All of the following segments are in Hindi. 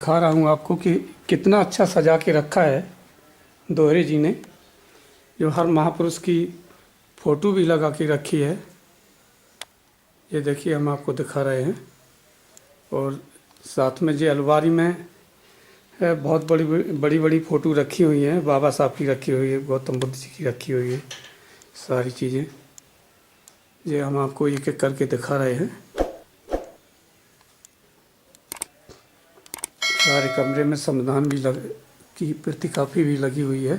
दिखा रहा हूँ आपको कि कितना अच्छा सजा के रखा है दोहरे जी ने। जो हर महापुरुष की फ़ोटो भी लगा के रखी है। ये देखिए हम आपको दिखा रहे हैं। और साथ में जो अलमारी में है बहुत बड़ी बड़ी फ़ोटो रखी हुई हैं। बाबा साहब की रखी हुई है, गौतम बुद्ध जी की रखी हुई है, सारी चीज़ें ये हम आपको एक एक करके दिखा रहे हैं। सारे कमरे में संविधान भी की प्रति काफ़ी भी लगी हुई है।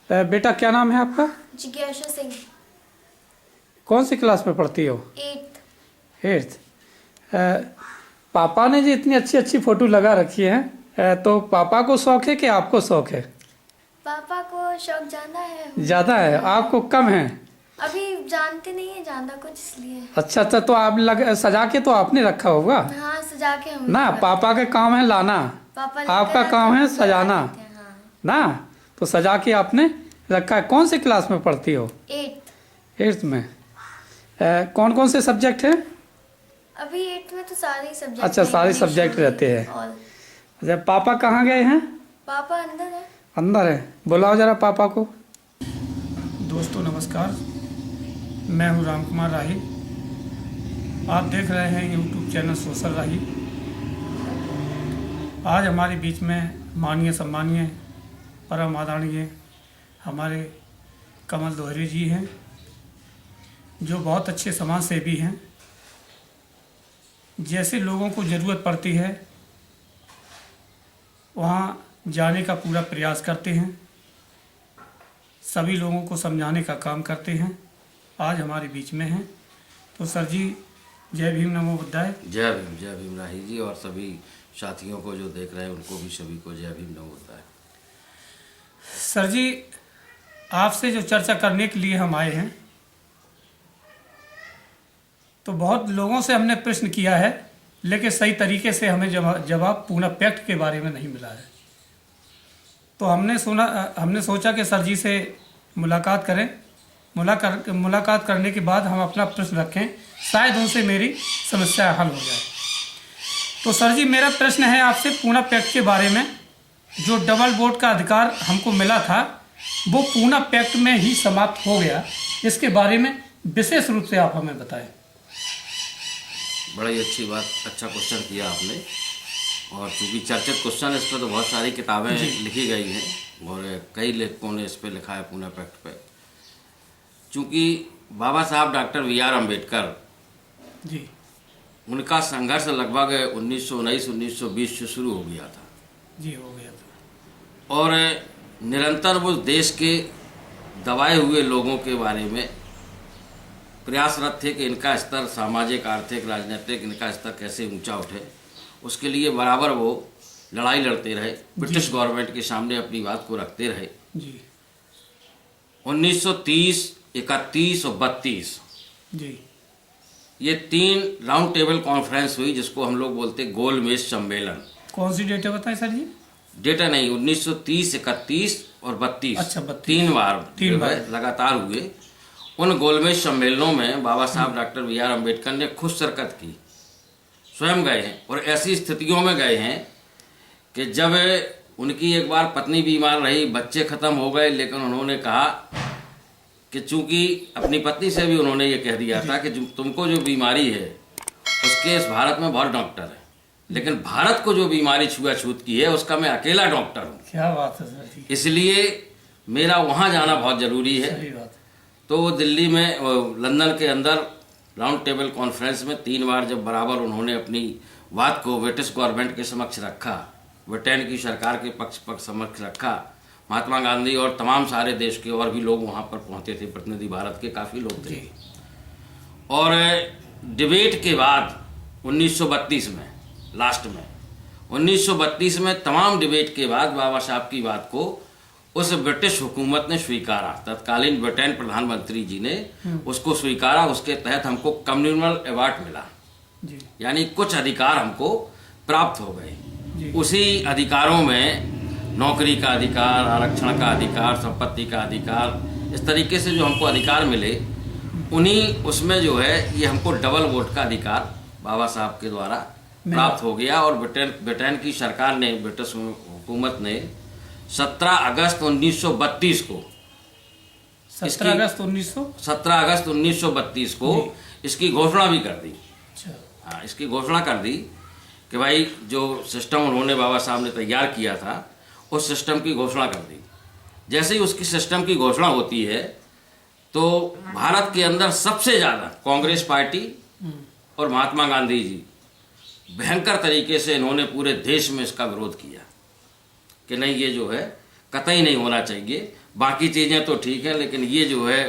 बेटा क्या नाम है आपका? जिज्ञासा सिंह। कौन सी क्लास में पढ़ती हो? 8th। पापा ने जो इतनी अच्छी अच्छी फ़ोटो लगा रखी है, तो पापा को शौक़ है कि आपको शौक़ है? पापा को शौक ज़्यादा है। ज़्यादा है, आपको कम है? अभी जानते नहीं है ज़्यादा कुछ, इसलिए। अच्छा, तो आप सजा के तो आपने रखा होगा। हाँ, सजा के हम ना, पापा का काम है लाना, आपका काम है सजाना। हाँ। ना, तो सजा के आपने रखा है। कौन से क्लास में पढ़ती हो? 8th में। कौन कौन से सब्जेक्ट हैं? अभी 8th में तो सारे सब्जेक्ट। अच्छा, सारे सब्जेक्ट रहते हैं। अच्छा, पापा कहाँ गए हैं? पापा अंदर है। अंदर है, बुलाओ जरा पापा को। दोस्तों नमस्कार, मैं हूँ राम कुमार राही। आप देख रहे हैं YouTube चैनल सोशल राही। आज हमारे बीच में माननीय सम्मानीय परम आदरणीय हमारे कमल दोहरे जी हैं, जो बहुत अच्छे समाज सेवी हैं। जैसे लोगों को ज़रूरत पड़ती है वहाँ जाने का पूरा प्रयास करते हैं, सभी लोगों को समझाने का काम करते हैं। आज हमारे बीच में हैं। तो सर जी, जय भीम, नमो बुद्धाय। जय भीम राही जी, और सभी साथियों को जो देख रहे हैं उनको भी सभी को जय भीम, नमो बुद्धाय। सर जी, आपसे जो चर्चा करने के लिए हम आए हैं, तो बहुत लोगों से हमने प्रश्न किया है, लेकिन सही तरीके से हमें जवाब पूर्ण पैक्ट के बारे में नहीं मिला है। तो हमने सोचा कि सर जी से मुलाकात करें। मुलाकात करने के बाद हम अपना प्रश्न रखें, शायद उनसे मेरी समस्या हल हो जाए। तो सर जी, मेरा प्रश्न है आपसे पूर्ण पैक्ट के बारे में। जो डबल वोट का अधिकार हमको मिला था वो पूर्ण पैक्ट में ही समाप्त हो गया, इसके बारे में विशेष रूप से आप हमें बताएं। बड़ी अच्छी बात, अच्छा क्वेश्चन किया आपने। और चूँकि चर्चित क्वेश्चन, इस पर तो बहुत सारी किताबें लिखी गई हैं और कई लेखकों ने इस पर लिखा है पूर्ण पैक्ट पे। चूँकि बाबा साहब डॉक्टर BR अम्बेडकर जी, उनका संघर्ष लगभग 1919-1920 से शुरू हो गया था। जी, हो गया था। और निरंतर वो देश के दबाए हुए लोगों के बारे में प्रयासरत थे कि इनका स्तर सामाजिक, आर्थिक, राजनीतिक, इनका स्तर कैसे ऊंचा उठे। उसके लिए बराबर वो लड़ाई लड़ते रहे, ब्रिटिश गवर्नमेंट के सामने अपनी बात को रखते रहे। जी, 1930, 31 और 32 जी, ये 3 राउंड टेबल कॉन्फ्रेंस हुई, जिसको हम लोग बोलते गोलमेज सम्मेलन। कौन सी डेट बताएं सर जी? डेटा नहीं, 1930, 31 और 32। अच्छा, 32। 3 बार लगातार हुए। उन गोलमेज सम्मेलनों में बाबा साहब डॉक्टर BR अम्बेडकर ने खुद शिरकत की, स्वयं गए हैं। और ऐसी स्थितियों में गए हैं कि जब उनकी एक बार पत्नी बीमार रही, बच्चे खत्म हो गए, लेकिन उन्होंने कहा कि चूंकि अपनी पत्नी से भी उन्होंने ये कह दिया था कि तुमको जो बीमारी है उसके इस भारत में बहुत डॉक्टर है, लेकिन भारत को जो बीमारी छुआछूत की है उसका मैं अकेला डॉक्टर हूँ। क्या बात है सर जी। इसलिए मेरा वहाँ जाना बहुत ज़रूरी है। सही बात है। तो वो दिल्ली में, लंदन के अंदर राउंड टेबल कॉन्फ्रेंस में 3 बार जब बराबर उन्होंने अपनी बात को ब्रिटिश गवर्नमेंट के समक्ष रखा, ब्रिटेन की सरकार के पक्ष समक्ष रखा, महात्मा गांधी और तमाम सारे देश के और भी लोग वहाँ पर पहुँचे थे, प्रतिनिधि भारत के काफ़ी लोग थे। और डिबेट के बाद 1932 में, लास्ट में 1932 में तमाम डिबेट के बाद बाबा साहब की बात को उस ब्रिटिश हुकूमत ने स्वीकारा। तत्कालीन ब्रिटेन प्रधानमंत्री जी ने उसको स्वीकारा। उसके तहत हमको कम्युनल अवार्ड मिला, यानी कुछ अधिकार हमको प्राप्त हो गए। उसी अधिकारों में नौकरी का अधिकार, आरक्षण का अधिकार, संपत्ति का अधिकार, इस तरीके से जो हमको अधिकार मिले, उन्हीं उसमें जो है ये हमको डबल वोट का अधिकार बाबा साहब के द्वारा प्राप्त हो गया। और ब्रिटेन की सरकार ने, ब्रिटिश हुकूमत ने 17 अगस्त 1932 को 17 अगस्त 1932 को इसकी घोषणा भी कर दी। अच्छा। हाँ, इसकी घोषणा कर दी कि भाई जो सिस्टम उन्होंने बाबा साहब ने तैयार किया था उस सिस्टम की घोषणा कर दी। जैसे ही उसकी सिस्टम की घोषणा होती है तो भारत के अंदर सबसे ज़्यादा कांग्रेस पार्टी और महात्मा गांधी जी भयंकर तरीके से इन्होंने पूरे देश में इसका विरोध किया कि नहीं, ये जो है कतई नहीं होना चाहिए। बाकी चीज़ें तो ठीक है, लेकिन ये जो है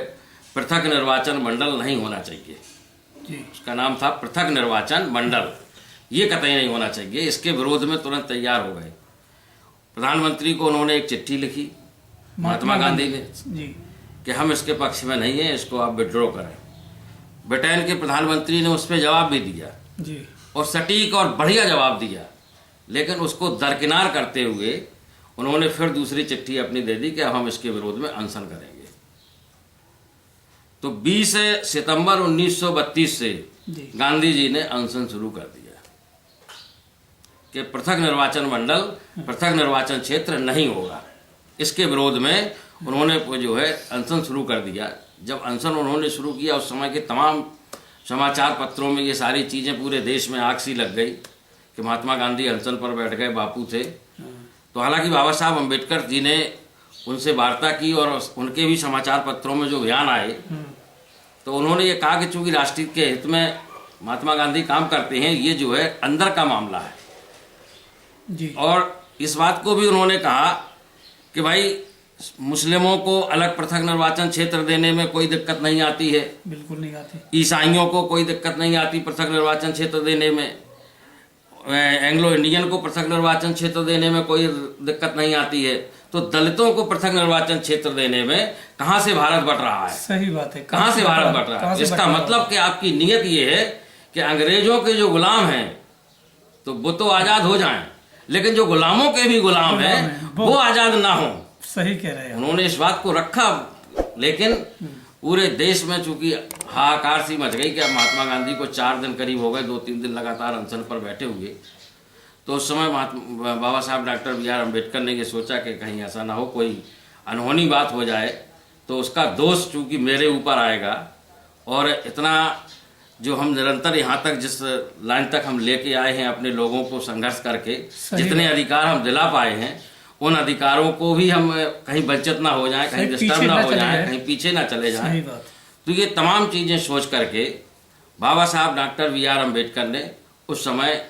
पृथक निर्वाचन मंडल नहीं होना चाहिए जी। उसका नाम था पृथक निर्वाचन मंडल, ये कतई नहीं होना चाहिए। इसके विरोध में तुरंत तैयार हो गए। प्रधानमंत्री को उन्होंने एक चिट्ठी लिखी महात्मा गांधी ने जी कि हम इसके पक्ष में नहीं हैं, इसको आप विड्रॉ करें। ब्रिटेन के प्रधानमंत्री ने उस पर जवाब भी दिया जी, और सटीक और बढ़िया जवाब दिया, लेकिन उसको दरकिनार करते हुए उन्होंने फिर दूसरी चिट्ठी अपनी दे दी कि अब हम इसके विरोध में अनशन करेंगे। तो 20 सितंबर 1932 से जी। गांधी जी ने अनशन शुरू कर दिया कि पृथक निर्वाचन मंडल, पृथक निर्वाचन क्षेत्र नहीं होगा। इसके विरोध में उन्होंने जो है अनशन शुरू कर दिया। जब अनशन उन्होंने शुरू किया उस समय के तमाम समाचार पत्रों में ये सारी चीज़ें पूरे देश में आग सी लग गई कि महात्मा गांधी अनशन पर बैठ गए, बापू थे। तो हालांकि बाबा साहब अम्बेडकर जी ने उनसे वार्ता की और उनके भी समाचार पत्रों में जो बयान आए तो उन्होंने ये कहा कि चूंकि राष्ट्र के हित में महात्मा गांधी काम करते हैं, ये जो है अंदर का मामला है जी। और इस बात को भी उन्होंने कहा कि भाई मुस्लिमों को अलग पृथक निर्वाचन क्षेत्र देने में कोई दिक्कत नहीं आती है, बिल्कुल नहीं आती। ईसाइयों को कोई दिक्कत नहीं आती पृथक निर्वाचन क्षेत्र देने में, एंग्लो इंडियन को पृथक निर्वाचन क्षेत्र देने में कोई दिक्कत नहीं आती है, तो दलितों को पृथक निर्वाचन क्षेत्र देने में कहाँ से भारत बट रहा है? सही बात है। कहाँ से भारत बट रहा है? इसका मतलब कि आपकी नीयत ये है कि अंग्रेजों के जो गुलाम हैं तो वो तो आजाद हो जाएं, लेकिन जो गुलामों के भी गुलाम हैं वो आजाद ना हो। सही कह रहे हैं। उन्होंने इस बात को रखा, लेकिन पूरे देश में चूंकि हाहाकार सी मच गई कि अब महात्मा गांधी को 4 दिन करीब हो गए, 2-3 दिन लगातार अनशन पर बैठे हुए। तो उस समय बाबा साहब डॉक्टर BR अम्बेडकर ने ये सोचा कि कहीं ऐसा ना हो, कोई अनहोनी बात हो जाए तो उसका दोष चूंकि मेरे ऊपर आएगा। और इतना जो हम निरंतर यहाँ तक जिस लाइन तक हम लेके आए हैं अपने लोगों को संघर्ष करके, जितने अधिकार हम दिला पाए हैं उन अधिकारों को भी हम कहीं वंचित ना हो जाएं, कहीं डिस्टर्ब ना हो जाएं, कहीं पीछे ना चले जाएं। तो ये तमाम चीज़ें सोच करके बाबा साहब डॉक्टर BR अम्बेडकर ने उस समय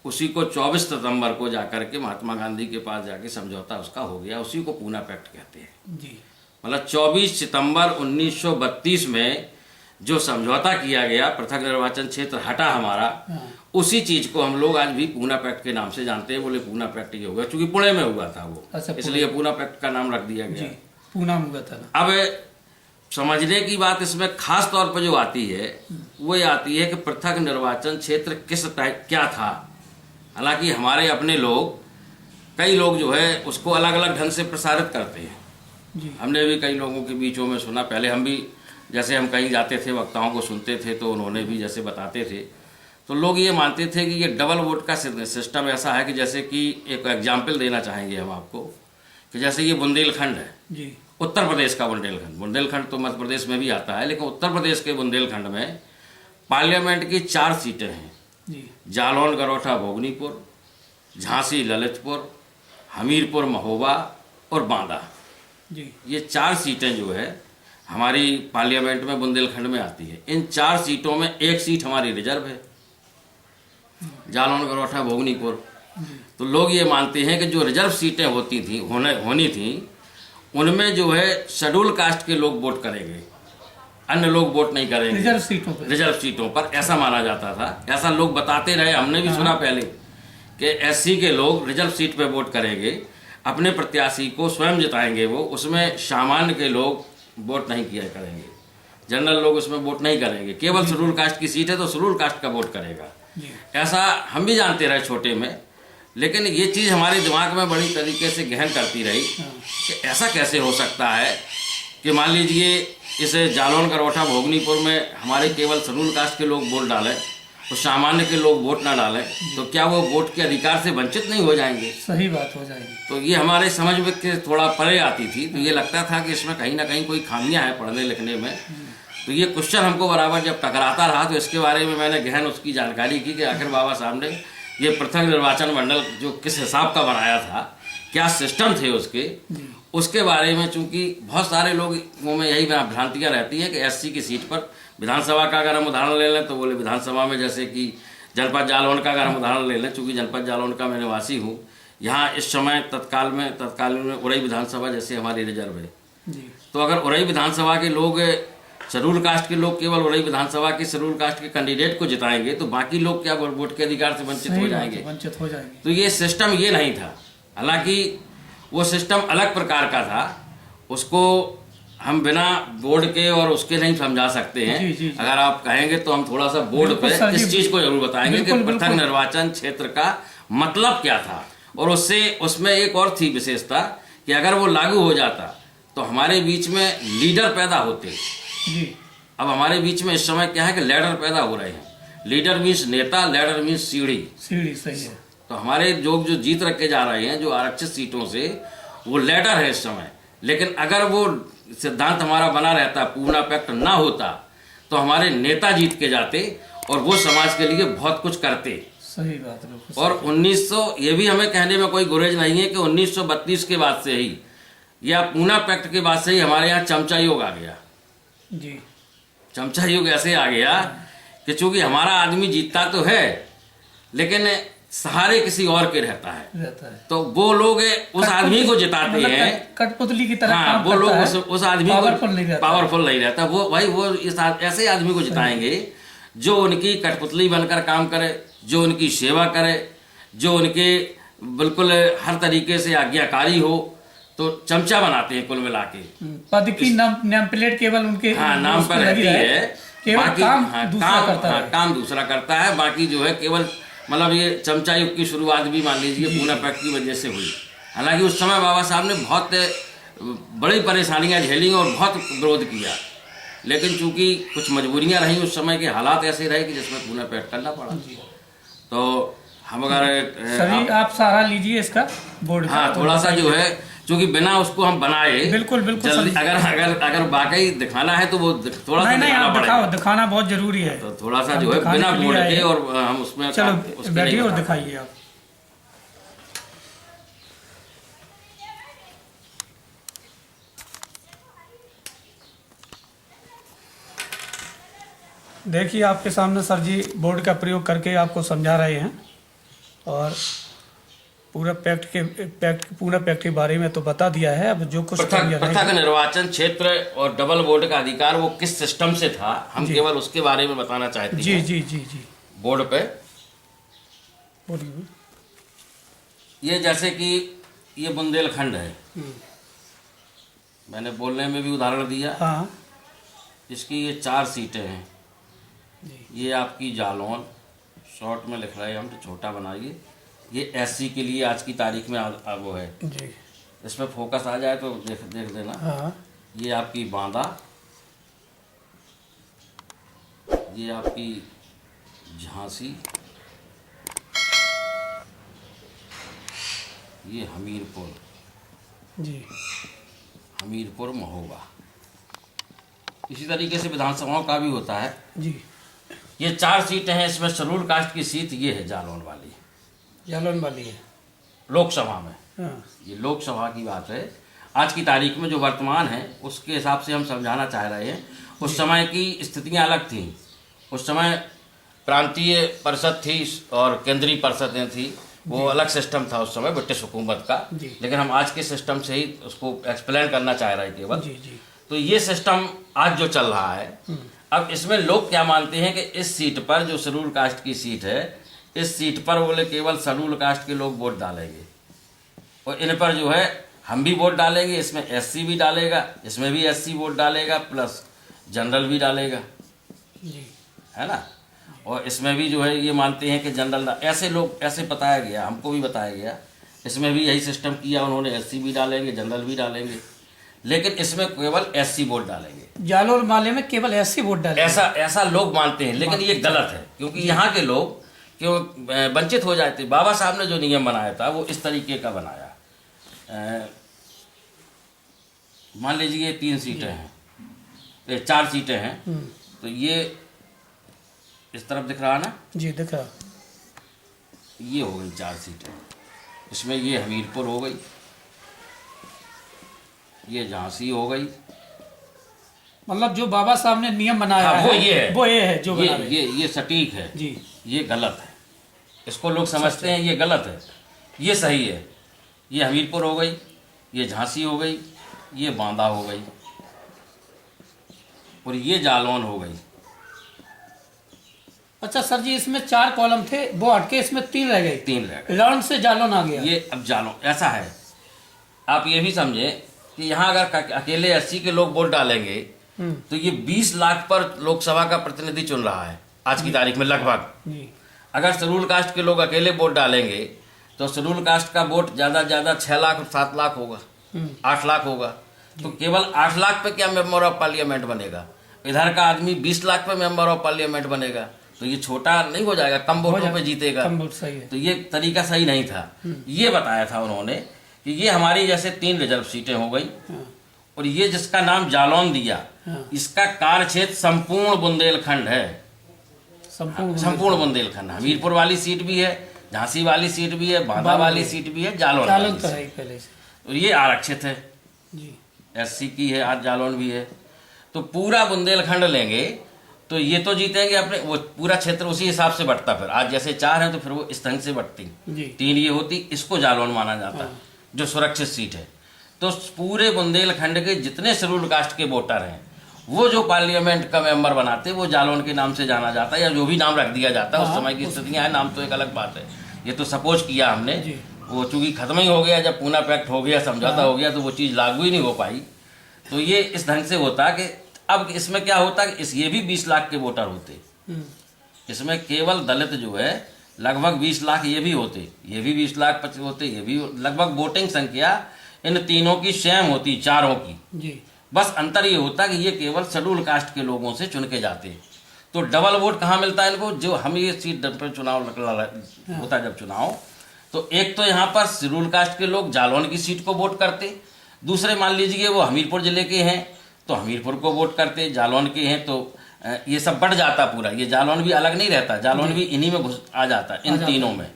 उसी को 24 सितंबर को जाकर के महात्मा गांधी के पास जाके समझौता उसका हो गया। उसी को पूना पैक्ट कहते हैं जी। मतलब 24 सितंबर 1932 में जो समझौता किया गया, पृथक निर्वाचन क्षेत्र हटा हमारा, उसी चीज को हम लोग आज भी पूना पैक्ट के नाम से जानते हैं। बोले पूना पैक्ट ये होगा क्योंकि पुणे में हुआ था वो, इसलिए पूना पैक्ट का नाम रख दिया गया। पूना में हुआ था। अब समझने की बात इसमें खास तौर पर जो आती है वो ये आती है कि पृथक निर्वाचन क्षेत्र किस टाइप क्या था। हालांकि हमारे अपने लोग, कई लोग जो है उसको अलग अलग ढंग से प्रसारित करते हैं जी। हमने भी कई लोगों के बीचों में सुना। पहले हम भी जैसे हम कहीं जाते थे वक्ताओं को सुनते थे तो उन्होंने भी जैसे बताते थे तो लोग ये मानते थे कि ये डबल वोट का सिस्टम ऐसा है कि जैसे कि एक एग्जाम्पल देना चाहेंगे हम आपको कि जैसे ये बुंदेलखंड है जी। उत्तर प्रदेश का बुंदेलखंड तो मध्य प्रदेश में भी आता है, लेकिन उत्तर प्रदेश के बुंदेलखंड में पार्लियामेंट की 4 सीटें हैं जी। जालौन गरोठा भोगनीपुर, झांसी ललितपुर, हमीरपुर महोबा और बांदा। जी। ये 4 सीटें जो है हमारी पार्लियामेंट में बुंदेलखंड में आती है। इन 4 सीटों में 1 सीट हमारी रिजर्व है, जालौन गरोठा भोगनीपुर। तो लोग ये मानते हैं कि जो रिजर्व सीटें होनी थी उनमें जो है शेड्यूल कास्ट के लोग वोट करेंगे, अन्य लोग वोट नहीं करेंगे रिजर्व सीटों पर, ऐसा माना जाता था। ऐसा लोग बताते रहे, हमने भी सुना पहले कि SC के लोग रिजर्व सीट पे वोट करेंगे, अपने प्रत्याशी को स्वयं जिताएंगे वो, उसमें सामान्य के लोग वोट नहीं किया करेंगे, जनरल लोग उसमें वोट नहीं करेंगे, केवल शेड्यूल कास्ट की सीट है तो शेड्यूल कास्ट का वोट करेगा। ऐसा हम भी जानते रहे छोटे में, लेकिन ये चीज़ हमारे दिमाग में बड़ी तरीके से गहन करती रही कि ऐसा कैसे हो सकता है कि मान लीजिए इस जालौन करोठा भोगनीपुर में हमारे केवल शेड्यूल कास्ट के लोग वोट डालें और सामान्य के लोग वोट ना डालें तो क्या वो वोट के अधिकार से वंचित नहीं हो जाएंगे? सही बात हो जाएगी। तो ये हमारे समझ में के थोड़ा परे आती थी, तो ये लगता था कि इसमें कहीं ना कहीं कोई खामियां हैं पढ़ने लिखने में। तो ये क्वेश्चन हमको बराबर जब टकराता रहा तो इसके बारे में मैंने गहन उसकी जानकारी की कि आखिर बाबा साहब ने ये पृथक निर्वाचन मंडल जो किस हिसाब का बनाया था, क्या सिस्टम थे उसके बारे में। चूंकि बहुत सारे लोगों में यही भ्रांतियाँ रहती हैं कि एससी की सीट पर विधानसभा का अगर हम उदाहरण ले लें तो बोले विधानसभा में जैसे कि जनपद जालौन का अगर हम उदाहरण ले लें, चूँकि जनपद जालौन का मैं निवासी हूँ, यहाँ इस समय तत्कालीन में उरई विधानसभा जैसे हमारी रिजर्व है। तो अगर उरई विधानसभा के लोग शेड्यूल कास्ट के लोग केवल उरई विधानसभा के शेड्यूल कास्ट के कैंडिडेट को जिताएंगे तो बाकी लोग क्या वोट के अधिकार से वंचित हो जाएंगे? तो ये सिस्टम ये नहीं था। हालांकि वो सिस्टम अलग प्रकार का था, उसको हम बिना बोर्ड के और उसके नहीं समझा सकते हैं। जी। अगर आप कहेंगे तो हम थोड़ा सा बोर्ड पे इस चीज को जरूर बताएंगे कि पृथक निर्वाचन क्षेत्र का मतलब क्या था। और उसमें एक और थी विशेषता कि अगर वो लागू हो जाता तो हमारे बीच में लीडर पैदा होते। अब हमारे बीच में इस समय क्या है कि लीडर पैदा हो रहे हैं। लीडर मीन्स नेता, लीडर मीन्स सीढ़ी। सही है। तो हमारे जो जीत रखे जा रहे हैं जो आरक्षित सीटों से, वो लीडर है इस समय। लेकिन अगर वो सिद्धांत हमारा बना रहता, पूना पैक्ट ना होता, तो हमारे नेता जीत के जाते और वो समाज के लिए बहुत कुछ करते। सही बात है। और 1900 ये भी हमें कहने में कोई गुरेज नहीं है कि 1932 के बाद से ही या पूना पैक्ट के बाद से ही हमारे यहाँ चमचा योग आ गया। जी। चमचा युग ऐसे आ गया कि चूंकि हमारा आदमी जीतता तो है लेकिन सहारे किसी और के रहता है। तो वो लोग उस आदमी को जिताते हैं कठपुतली की तरह। हाँ, वो लोग उस आदमी को पावरफुल नहीं रहता। वो ऐसे आदमी को जिताएंगे जो उनकी कठपुतली बनकर काम करे, जो उनकी सेवा करे, जो उनके बिल्कुल हर तरीके से आज्ञाकारी हो। तो चमचा बनाते हैं कुल मिला के। पद की नेम प्लेट केवल उनके नाम पर रहती है, बाकी काम दूसरा करता है। बाकी जो है केवल मतलब ये चमचा युग की शुरुआत भी मान लीजिए पूना पैक्ट की वजह से हुई। हालांकि उस समय बाबा साहब ने बहुत बड़ी परेशानियां झेली और बहुत विरोध किया, लेकिन चूंकि कुछ मजबूरियां रही, उस समय के हालात ऐसे रहे कि जिसमें पूना पैक्ट करना पड़ा। तो हम अगर आप सहारा लीजिए इसका बोर्ड। हाँ, थोड़ा सा जो है क्योंकि बिना उसको हम बनाए बिल्कुल जल्दी अगर वाकई दिखाना है तो वो थोड़ा सा दिखाना पड़ेगा। दिखाना बहुत जरूरी है। तो थोड़ा सा जो है बिना बोर्ड के और हम उसमें चलो बैठिए और दिखाइए आप। देखिए आपके सामने सर जी बोर्ड का प्रयोग करके आपको समझा रहे हैं और पूरा पैक्ट के बारे में तो बता दिया है। अब जो कुछ पृथक निर्वाचन क्षेत्र और डबल बोर्ड का अधिकार वो किस सिस्टम से था, हम केवल उसके बारे में बताना चाहते हैं। जी बोर्ड पे बोलिए। ये जैसे कि ये बुंदेलखंड है, मैंने बोलने में भी उदाहरण दिया। हाँ। इसकी ये 4 सीटें हैं। ये आपकी जालौन, शॉर्ट में लिख रहे हैं हम तो छोटा बनाइए। ये एससी के लिए आज की तारीख में वो है जी। इसमें फोकस आ जाए तो देख देना। हाँ। ये आपकी बांदा, ये आपकी झांसी, ये हमीरपुर जी, हमीरपुर महोबा। इसी तरीके से विधानसभाओं का भी होता है जी। ये 4 सीटें हैं। इसमें शेड्यूल कास्ट की सीट ये है जालौन वाली है लोकसभा में। हाँ। ये लोकसभा की बात है। आज की तारीख में जो वर्तमान है उसके हिसाब से हम समझाना चाह रहे हैं। उस समय की स्थितियां अलग थीं। उस समय प्रांतीय परिषद थी और केंद्रीय परिषदें थी, वो अलग सिस्टम था उस समय ब्रिटिश हुकूमत का। लेकिन हम आज के सिस्टम से ही उसको एक्सप्लेन करना चाह रहे हैं केवल। तो ये सिस्टम आज जो चल रहा है, अब इसमें लोग क्या मानते हैं कि इस सीट पर जो शेड्यूल कास्ट की सीट है, इस सीट पर बोले केवल शेड्यूल कास्ट के लोग वोट डालेंगे और इन पर जो है हम भी वोट डालेंगे। इसमें एससी भी डालेगा, इसमें भी एससी वोट डालेगा, प्लस जनरल भी डालेगा जी, है ना। और इसमें भी जो है ये मानते हैं कि जनरल, ऐसे लोग ऐसे बताया गया, हमको भी बताया गया। इसमें भी यही सिस्टम किया उन्होंने, एससी भी डालेंगे जनरल भी डालेंगे। लेकिन इसमें केवल एससी वोट डालेंगे। जालोर माले में केवल एससी वोट डाले, ऐसा लोग मानते हैं, लेकिन ये गलत है, क्योंकि यहाँ के लोग क्यों वंचित हो जाते। बाबा साहब ने जो नियम बनाया था वो इस तरीके का बनाया। मान लीजिए 3 सीटें हैं, 4 सीटें हैं, तो ये इस तरफ दिख रहा ना जी, दिख रहा। ये हो गई 4 सीटें, इसमें ये हमीरपुर हो गई, ये झांसी हो गई। मतलब जो बाबा साहब ने नियम बनाया हाँ, है वो ये है जो ये बना रहे हैं। ये सटीक है जी, ये गलत है, इसको लोग समझते हैं ये गलत है, ये सही है। ये हमीरपुर हो गई, ये झांसी हो गई, ये बांदा हो गई, और ये जालौन हो गई। अच्छा सर जी, इसमें 4 कॉलम थे, वो हटके इसमें 3 रह गए। 3 रह गए। लॉन से जालौन आ गया। ये अब जालौन ऐसा है, आप ये भी समझे कि यहाँ अगर अकेले 80 के लोग वोट डालेंगे तो ये 20 लाख पर लोकसभा का प्रतिनिधि चुन रहा है आज की तारीख में लगभग। जी, अगर शेड्यूल कास्ट के लोग अकेले वोट डालेंगे तो शेड्यूल कास्ट का वोट ज़्यादा 6 लाख 7 लाख होगा, 8 लाख होगा। तो केवल 8 लाख पे क्या मेंबर ऑफ पार्लियामेंट बनेगा? इधर का आदमी 20 लाख पे मेंबर ऑफ पार्लियामेंट बनेगा, तो ये छोटा नहीं हो जाएगा, कम वोटों पे जीतेगा। कम वोट, सही है। तो ये तरीका सही नहीं था। ये बताया था उन्होंने कि ये हमारी जैसे 3 रिजर्व सीटें हो गई, और ये जिसका नाम जालौन दिया, इसका कार्य क्षेत्र संपूर्ण बुंदेलखंड है, संपूर्ण बुंदेलखंड। हमीरपुर वाली सीट भी है, झांसी वाली सीट भी है, बांदा वाली सीट भी है, जालौन तो है पहले से। और ये आरक्षित है जी, एससी की है, आज जालौन भी है। तो पूरा बुंदेलखंड लेंगे तो ये तो जीतेंगे अपने, वो पूरा क्षेत्र उसी हिसाब से बढ़ता। फिर आज जैसे 4 हैं तो फिर वो इस ढंग से बढ़ती, जी। 3 ये होती, इसको जालौन माना जाता है जो सुरक्षित सीट है। तो पूरे बुंदेलखंड के जितने शेड्यूल कास्ट के वोटर हैं वो जो पार्लियामेंट का मेंबर बनाते वो जालौन के नाम से जाना जाता है, या जो भी नाम रख दिया जाता है। उस समय की स्थितियां हैं, नाम तो एक अलग बात है, ये तो सपोज किया हमने। वो चूंकि खत्म ही हो गया, जब पूना पैक्ट हो गया, समझौता हो गया, तो वो चीज़ लागू ही नहीं हो पाई। तो ये इस ढंग से होता कि अब इसमें क्या होता कि ये भी 20 लाख के वोटर होते, इसमें केवल दलित जो है लगभग 20 लाख ये भी होते, ये भी 20 लाख होते, ये भी लगभग वोटिंग संख्या इन तीनों की सेम होती, चारों की। जी, बस अंतर ये होता कि ये केवल शेड्यूल कास्ट के लोगों से चुन के जाते। तो डबल वोट कहाँ मिलता है इनको? जो हम ये सीट पर चुनाव होता है, जब चुनाव, तो एक तो यहाँ पर शेड्यूल कास्ट के लोग जालौन की सीट को वोट करते, दूसरे मान लीजिए वो हमीरपुर जिले के हैं तो हमीरपुर को वोट करते, जालौन के हैं तो ये सब बढ़ जाता पूरा। ये जालौन भी अलग नहीं रहता, जालौन भी इन्हीं में घुस आ जाता, इन तीनों में।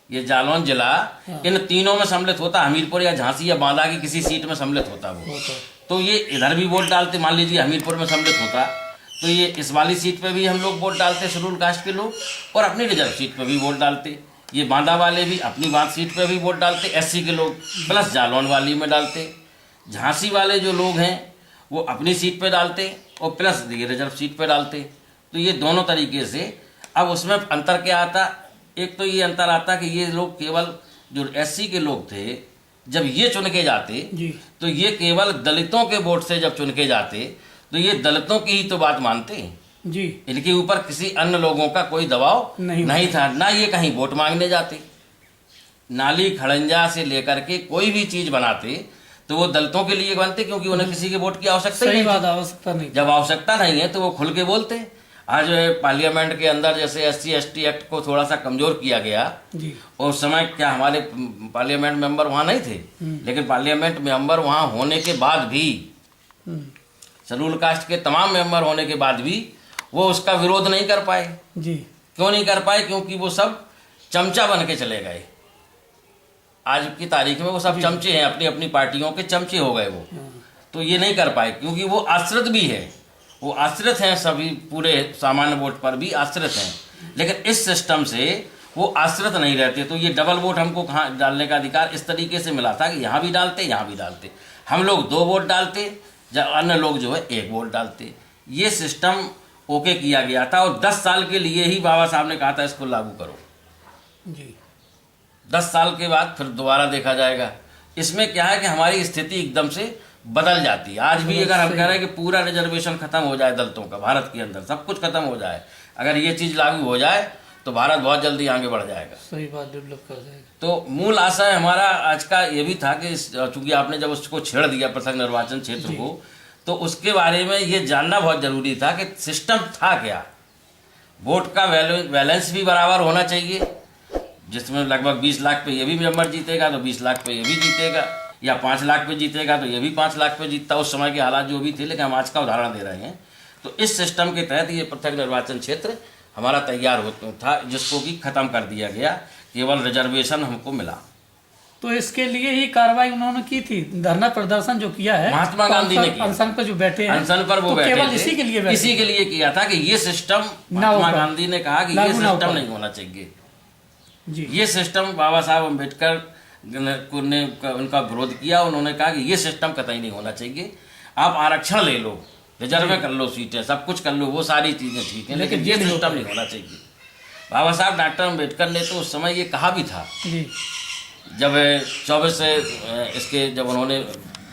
ये जालौन जिला इन तीनों में सम्मिलित होता, हमीरपुर या झांसी या बांदा की किसी सीट में सम्मिलित होता वो। तो ये इधर भी वोट डालते, मान लीजिए हमीरपुर में सम्मिलित होता तो ये इस वाली सीट पे भी हम लोग वोट डालते शेड्यूल कास्ट के लोग, और अपनी रिजर्व सीट पे भी वोट डालते। ये बांदा वाले भी अपनी बात सीट पे भी वोट डालते, एससी के लोग, प्लस जालौन वाली में डालते। झांसी वाले जो लोग हैं वो अपनी सीट पे डालते और प्लस ये रिजर्व सीट पे डालते। तो ये दोनों तरीके से। अब उसमें अंतर क्या आता? एक तो ये अंतर आता कि ये लोग केवल जो एससी के लोग थे जब ये चुन के जाते तो ये केवल दलितों के वोट से जब चुन के जाते तो ये दलितों की ही तो बात मानते जी, इनके ऊपर किसी अन्य लोगों का कोई दबाव नहीं था, ना ये कहीं वोट मांगने जाते। नाली खड़ंजा से लेकर के कोई भी चीज बनाते तो वो दलितों के लिए बनते, क्योंकि उन्हें किसी के वोट की आवश्यकता नहीं। जब आवश्यकता नहीं है तो वो खुल के बोलते। आज पार्लियामेंट के अंदर जैसे एससी एसटी एक्ट को थोड़ा सा कमजोर किया गया जी, और उस समय क्या हमारे पार्लियामेंट मेंबर वहाँ नहीं थे, लेकिन पार्लियामेंट मेंबर वहाँ होने के बाद भी, शेड्यूल कास्ट के तमाम मेंबर होने के बाद भी वो उसका विरोध नहीं कर पाए जी। क्यों नहीं कर पाए? क्योंकि वो सब चमचा बन के चले गए। आज की तारीख में वो सब चमचे हैं, अपनी अपनी पार्टियों के चमचे हो गए वो। तो ये नहीं कर पाए क्योंकि वो आश्रित भी है, वो आश्रित हैं, सभी पूरे सामान्य वोट पर भी आश्रित हैं। लेकिन इस सिस्टम से वो आश्रित नहीं रहते। तो ये डबल वोट हमको कहाँ डालने का अधिकार इस तरीके से मिला था कि यहाँ भी डालते, यहाँ भी डालते। हम लोग 2 वोट डालते, जब अन्य लोग जो है 1 वोट डालते। ये सिस्टम ओके किया गया था और 10 साल के लिए ही बाबा साहब ने कहा था इसको लागू करो जी। 10 साल के बाद फिर दोबारा देखा जाएगा। इसमें क्या है कि हमारी स्थिति एकदम से बदल जाती है। आज भी अगर हम कह रहे हैं कि पूरा रिजर्वेशन खत्म हो जाए दलितों का, भारत के अंदर सब कुछ खत्म हो जाए, अगर ये चीज़ लागू हो जाए तो भारत बहुत जल्दी आगे बढ़ जाएगा। सही बात, डेवलप कर जाएगा। तो मूल आशय हमारा आज का ये भी था कि चूंकि आपने जब उसको छेड़ दिया पृथक निर्वाचन क्षेत्र को, तो उसके बारे में ये जानना बहुत जरूरी था कि सिस्टम था क्या। वोट का बैलेंस भी बराबर होना चाहिए, जिसमें लगभग 20 लाख पे ये भी मेंबर जीतेगा तो 20 लाख पे ये भी जीतेगा, या 5 लाख पे जीतेगा तो ये भी 5 लाख पे जीतता। उस समय के हालात जो भी थे, लेकिन हम आज का उदाहरण दे रहे हैं। तो इस सिस्टम के तहत ये पृथक निर्वाचन क्षेत्र हमारा तैयार होता था, जिसको कि खत्म कर दिया गया, केवल रिजर्वेशन हमको मिला। तो इसके लिए ही कार्रवाई उन्होंने की थी, धरना प्रदर्शन जो किया है महात्मा गांधी ने किया। अनशन पर जो बैठे हैं, अनशन पर वो तो बैठे केवल थे, इसी के लिए किया था कि ये सिस्टम, महात्मा गांधी ने कहा कि ये सिस्टम नहीं होना चाहिए जी। ये सिस्टम बाबा साहब अम्बेडकर ने उनका विरोध किया। उन्होंने कहा कि ये सिस्टम कतई नहीं होना चाहिए, आप आरक्षण ले लो, रिजर्व कर लो सीटें, सब कुछ कर लो, वो सारी चीजें ठीक है, लेकिन ये सिस्टम नहीं होना चाहिए। बाबा साहब डॉक्टर अम्बेडकर ने तो उस समय ये कहा भी था जी। जब 24 से इसके जब उन्होंने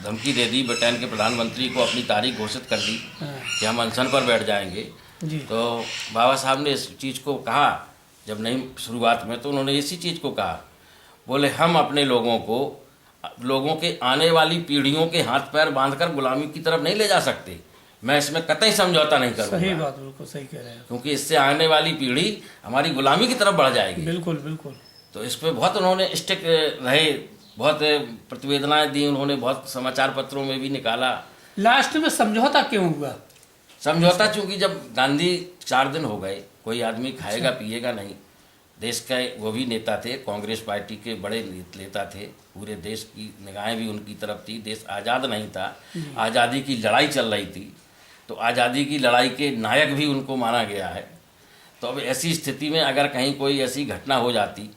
धमकी दे दी, ब्रिटेन के प्रधानमंत्री को अपनी तारीख घोषित कर दी कि हम अनशन पर बैठ जाएंगे जी। तो बाबा साहब ने इस चीज़ को कहा जब नई शुरुआत में, तो उन्होंने इसी चीज़ को कहा, बोले हम अपने लोगों के आने वाली पीढ़ियों के हाथ पैर बांधकर गुलामी की तरफ नहीं ले जा सकते, मैं इसमें कतई समझौता नहीं करूँगा। सही बात, बिल्कुल सही कह रहे हैं, क्योंकि इससे आने वाली पीढ़ी हमारी गुलामी की तरफ बढ़ जाएगी। बिल्कुल बिल्कुल। तो इस पर बहुत उन्होंने स्टिक रहे, बहुत प्रतिवेदनाएं दी उन्होंने, बहुत समाचार पत्रों में भी निकाला। लास्ट में समझौता क्यों हुआ? समझौता चूंकि जब गांधी 4 दिन हो गए, कोई आदमी खाएगा पिएगा नहीं, देश के वो भी नेता थे, कांग्रेस पार्टी के बड़े नेता थे, पूरे देश की निगाहें भी उनकी तरफ थी, देश आज़ाद नहीं था, आज़ादी की लड़ाई चल रही थी, तो आज़ादी की लड़ाई के नायक भी उनको माना गया है। तो अब ऐसी स्थिति में अगर कहीं कोई ऐसी घटना हो जाती,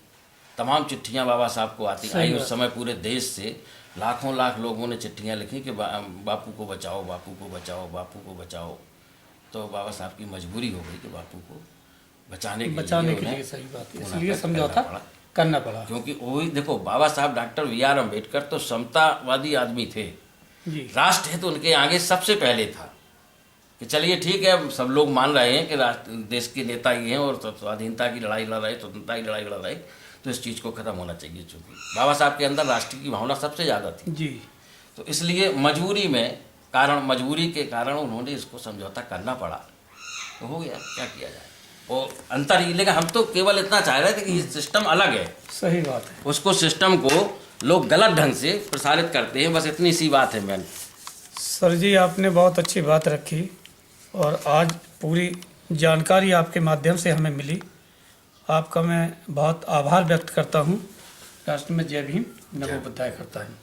तमाम चिट्ठियां बाबा साहब को आती आई। उस समय पूरे देश से लाखों लाख लोगों ने चिट्ठियां लिखी कि बापू को बचाओ, बापू को बचाओ, बापू को बचाओ। तो बाबा साहब की मजबूरी हो गई कि बापू को बचाने के लिए सही बात है, इसलिए समझौता करना पड़ा। क्योंकि वही देखो, बाबा साहब डॉक्टर BR अम्बेडकर तो समतावादी आदमी थे जी। राष्ट्र हित उनके आगे सबसे पहले था कि चलिए ठीक है, सब लोग मान रहे हैं कि देश के नेता ये हैं और स्वाधीनता की लड़ाई लड़ रहे, स्वतंत्रता की लड़ाई लड़ रहे, तो इस चीज़ को ख़त्म होना चाहिए। चूँकि बाबा साहब के अंदर राष्ट्र की भावना सबसे ज़्यादा थी जी, तो इसलिए मजबूरी के कारण उन्होंने इसको समझौता करना पड़ा। तो हो गया, क्या किया जाए, वो अंतर ही। लेकिन हम तो केवल इतना चाह रहे थे कि ये सिस्टम अलग है, सही बात है, उसको सिस्टम को लोग गलत ढंग से प्रसारित करते हैं, बस इतनी सी बात है। मैंने सर जी आपने बहुत अच्छी बात रखी और आज पूरी जानकारी आपके माध्यम से हमें मिली, आपका मैं बहुत आभार व्यक्त करता हूँ। राष्ट्र में जय भीम, नमो बुद्धाय करता हूँ।